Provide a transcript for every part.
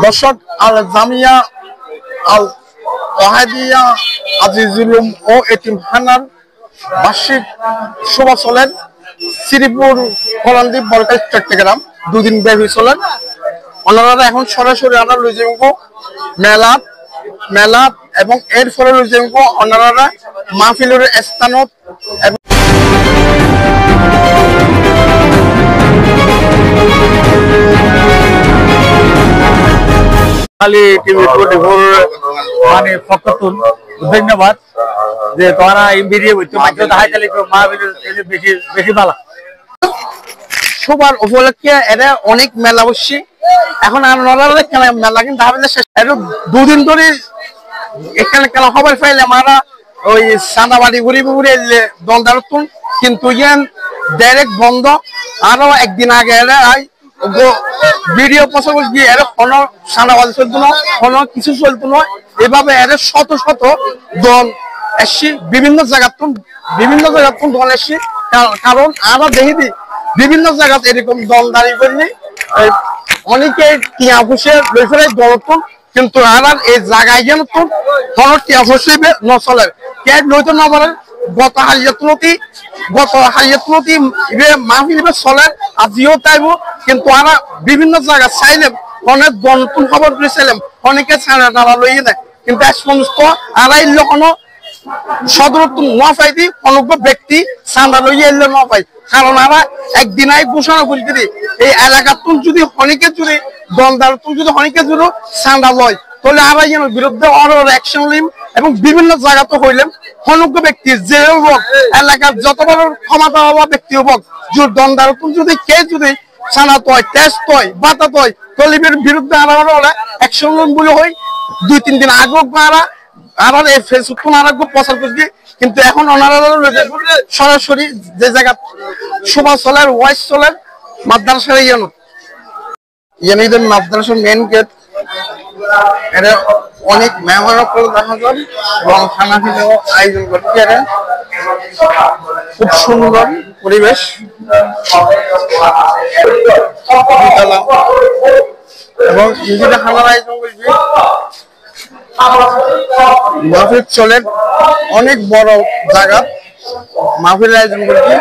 দর্শক, আল জামিয়া আল ওয়াহিদিয়া আজিজুল ও এতিমখানার বার্ষিক শোভা চলেন শ্রীপুর কলান্দি বলকা চট্টগ্রাম, দুদিন ব্যাপী চলেন। ওনারা এখন সরাসরি আমরা লুজিমগো মেলাত এবং এর ফলে লুজিমগো ওনারা মাহফিলের স্থানত মানে ফকতুন ধন্যবাদ যে তোমরা ভিডিও বেশি ভালো। সবার উপলক্ষে এরা অনেক মেলা বসছে। এখন মেলা কিন্তু দুদিন ধরে এখানে খেলা খবর পাইলে আমরা ওই সান্দাবাড়ি ঘুরি ঘুরে দলদারতুন, কিন্তু ডাইরেক্ট বন্ধ। আরো একদিন আগে এরা ভিডিও প্রচার করছি, এর কোনো সান্দাবাড়ি চলতো না, কোনো কিছু চলতো না। এভাবে এর শত শত দল এসছি, বিভিন্ন জায়গার দল এসছি। কারণ আমরা দেখি দিই বিভিন্ন জায়গাতে এরকম দল দাঁড়িয়ে করিনি, অনেকে টিয়া বসে লই ফেলে দলতুন, কিন্তু আর এই জায়গায় যেন তো কোনো টিয়া বসে নচলে কে লইতে না পারে। গত হারিয়াতুলতি মাহফিল চলে, আজিও তাইব, কিন্তু আমরা বিভিন্ন জায়গা চাইলাম, অনেক নতুন খবর পেয়েছিলাম, অনেকে ছাড়া নাড়া লইয়ে নেয়, কিন্তু এক সমস্ত আড়াই কোনো সদরত্ব না পাইতি কোনো ব্যক্তি চাঁদা লইয়ে এলে না পাই। কারণ আমরা একদিন আগে ঘোষণা করি এই এলাকার যদি অনেকে যদি দলদার যদি অনেকে যদি চাঁদা লয়, তাহলে আমরা যেন বিরুদ্ধে অ্যাকশন নিম এবং বিভিন্ন জায়গাতে হইলাম অনজ্ঞ ব্যক্তি যে হোক, এলাকার যত বড় ক্ষমতা হওয়া ব্যক্তি হোক, দলদার যদি কে যদি চাঁদাত হয়, টেস্ট হয়, বাতাত হয়, তলিবের বিরুদ্ধে আমরা অ্যাকশন নিম বলে হয়। 2-3 দিন আগেও আমরা এই ফেসবুক প্রচার করছি, কিন্তু এখন ওনারা সরাসরি যে জায়গা শোভা চলের ওয়াইস চলের মাদ্রাসার মাদ্রাসার মেন গেট, এটা অনেক মেহমান দেখা যান এবং খানা খেলেও আয়োজন করছে। এটা খুব সুন্দর পরিবেশ, এবং নিজেরা খানার আয়োজন করছে। মাহফিল চলেন অনেক বড় জায়গা মাহফিল আয়োজন করছি।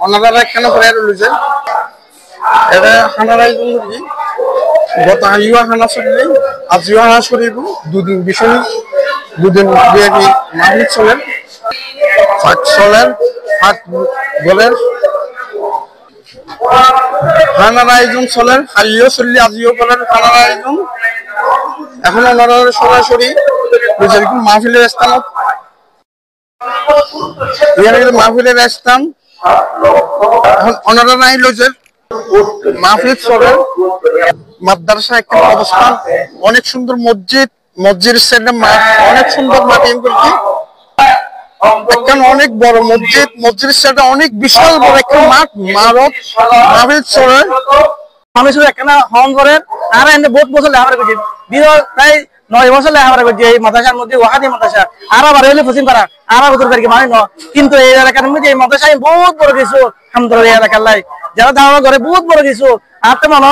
ওনারা কেন করে রয়েছেন এটা খানার আয়োজন করছি। গত হাইওয়া খানা চললে আজিও হানা শরীর দুদিন বিষয় দুদিন মাহফিল চলেন, ফাঁক চলেন, ফাঁক বলেন খানার আয়োজন চলেন, হাইও চললে আজিও করেন খানার আয়োজন। এখন ওনারা সরাসরি মাহফিলের স্থান, মাহফিলের স্থান এখন ওনারা নাই লইছেন। মাহফিল চলে মাদ্রাসা একটা অবস্থান, অনেক সুন্দর মসজিদের সাইডে অনেক সুন্দর মাটি করছি। এখানে অনেক বড় মসজিদের সাইডে অনেক বিশাল বড় একটা মাঠ মাহফিল চলে। মানুষের এখানে হন করেন আর এনে বহুত বছর লেখাপড়া করছি, প্রায় 9 বছর লেখাপড়া করছি এই মাদ্রাসার মধ্যে, ওয়াহাদি মাদ্রাসা। আরো বাড়ি হলে পশ্চিম পাড়া আরো বছর পারি মানে ন, কিন্তু এই এলাকার মধ্যে এই মাদ্রাসায় বহুত বড় কিছু হামদুলিল্লাহ এই এলাকার লাই যারা ধারণা করে বহুত বড় কিছু। আর তো মনে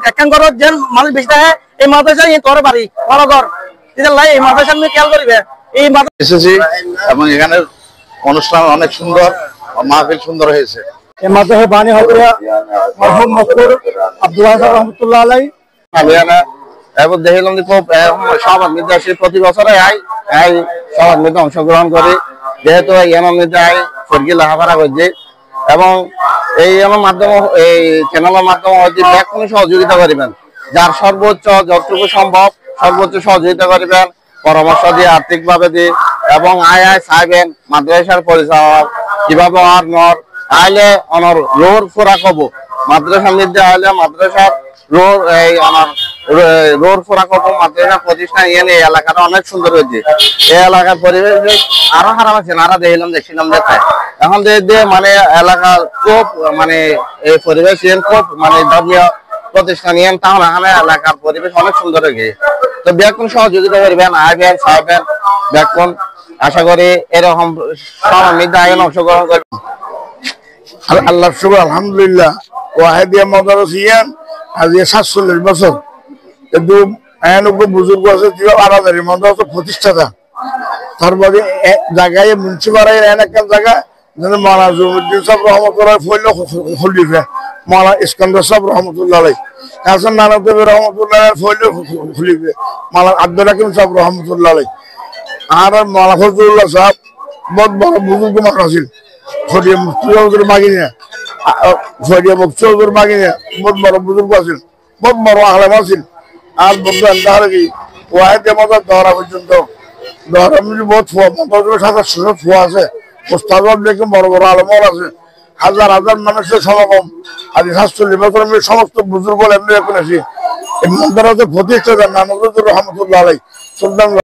একখান ঘর যেন মানুষ বেশি থাকে এই মাদ্রাসায় তোর বাড়ি বড় ঘর লাই এই মাদ্রাসার মধ্যে খেয়াল করিবে। এই এসেছি এবং এখানে অনুষ্ঠান অনেক সুন্দর, মাহফিল সুন্দর হয়েছে। এই মাদ্রাসার বাণী হবে মরহুম মকবুর আব্দুল হাসান রহমতুল্লাহ আলাই। এবং দেখলাম যে খুব সবার মধ্যে আসে, প্রতি বছরে সবার মধ্যে অংশগ্রহণ করে, যেহেতু এমন মধ্যে সর্গী লেখাপড়া করছে এবং এই এমন মাধ্যমে এই চ্যানেলের মাধ্যমে হয়তো ব্যাকুল সহযোগিতা করিবেন, যার সর্বোচ্চ যতটুকু সম্ভব সর্বোচ্চ সহযোগিতা করিবেন, পরামর্শ দিয়ে আর্থিকভাবে দিয়ে, এবং চাইবেন মাদ্রাসার পরিচালনা কিভাবে আর নর আইলে অনর লোর ফোরা কব মাদ্রাসার মধ্যে আইলে মাদ্রাসার রোড এই আমার রোড ফোরা কব মাদ্রাসা প্রতিষ্ঠান এনে এই এলাকাটা অনেক সুন্দর হয়েছে। এই এলাকার পরিবেশ আরো খারাপ আছে, আরো দেখছিলাম দেখায় এখন যে মানে এলাকার খুব মানে এই পরিবেশ খুব মানে ধর্মীয় প্রতিষ্ঠান তাহলে এখানে এলাকার পরিবেশ অনেক সুন্দর হয়ে গেছে। তো ব্যাকুন সহযোগিতা করবেন, আইবেন চাইবেন ব্যাকুন, আশা করি এরকম সবার মধ্যে আয়োজন অংশগ্রহণ করবেন। আল্লাহ শুকর, আলহামদুলিল্লাহ। ওয়াহিদিয়া মাদ্রাসা আজ 47 বছর, কিন্তু বুজুর্গ আছে আলাদারি মন্দির হচ্ছে প্রতিষ্ঠাতা তারপরে জায়গায় মুন্সিপাড়ায় একটা জায়গা মালা জুমুদ্দিন সাহেব রহমতুল্লাহ ফইল খুলিফে মালা ইস্কান্দার সাহেব রহমতুল্লাহ কাসম নানকদেব রহমতুল্লাহ ফইল খুলিফে মালা আব্দুল হাকিম সাহেব রহমতুল্লাহ আর মালা ফজলুল্লাহ সাহেব বহুত বড় বুজুর্গ মানুষ আছিল ফরিয়া মুক্তির মাগিনিয়া ফরিয়া মুক্তির মাগিনিয়া বহুত বড় বুজুর্গ আছিল বহুত বড় আহলাম আছিল আর বন্ধু আন্দার কি ওয়াহেদ মতো দহরা পর্যন্ত দহরা বহুত ফুয়া আছে মোস্তাদ দেখে বড় বড় আলমর আছে হাজার হাজার মানুষের সমাগম আজ ৪৭ বছর আমি সমস্ত বুজুর্গ এমনি এখন আছি এই মন্দির হচ্ছে প্রতিষ্ঠাতা নানক রহমতুল্লাহ আলাই সুলতান